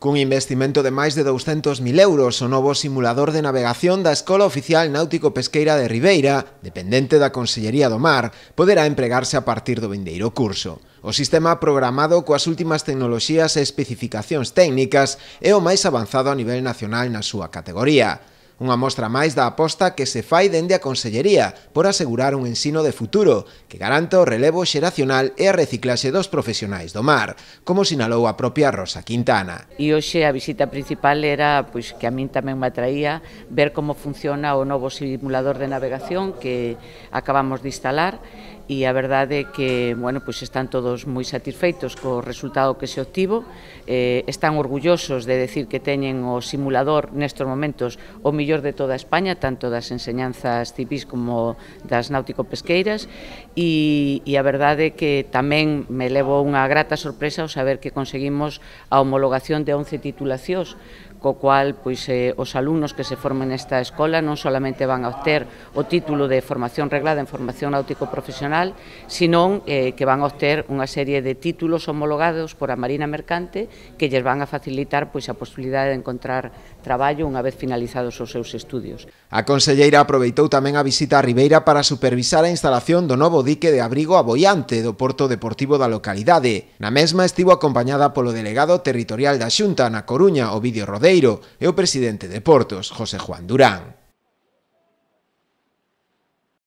Cun investimento de máis de 200.000 euros, o novo simulador de navegación da Escola Oficial Náutico-Pesqueira de Ribeira, dependente da Consellería do Mar, poderá empregarse a partir do vindeiro curso. O sistema programado coas últimas tecnoloxías e especificacións técnicas é o máis avanzado a nivel nacional na súa categoría. Unha mostra máis da aposta que se fai dende a Consellería por asegurar un ensino de futuro que garanta o relevo xeracional e a reciclaxe dos profesionais do mar, como sinalou a propia Rosa Quintana. E hoxe a visita principal era que a min tamén me atraía ver como funciona o novo simulador de navegación que acabamos de instalar, e a verdade é que están todos moi satisfeitos co resultado que se obtivo, están orgullosos de decir que teñen o simulador nestes momentos o mellor de toda España, tanto das enseñanzas civís como das náutico-pesqueiras, e a verdade é que tamén me levo unha grata sorpresa ao saber que conseguimos a homologación de 11 titulacións, co cual os alumnos que se formen nesta escola non solamente van a obter o título de formación reglada en formación náutico profesional, senón que van a obter unha serie de títulos homologados por a Marina Mercante que lles van a facilitar a posibilidade de encontrar traballo unha vez finalizados os seus estudios. A conselleira aproveitou tamén a visita a Ribeira para supervisar a instalación do novo dique de abrigo aboiante do Porto Deportivo da localidade. Na mesma estivo acompañada polo delegado territorial da Xunta na Coruña, Ovidio Rodeiro, e o presidente de Portos, José Juan Durán.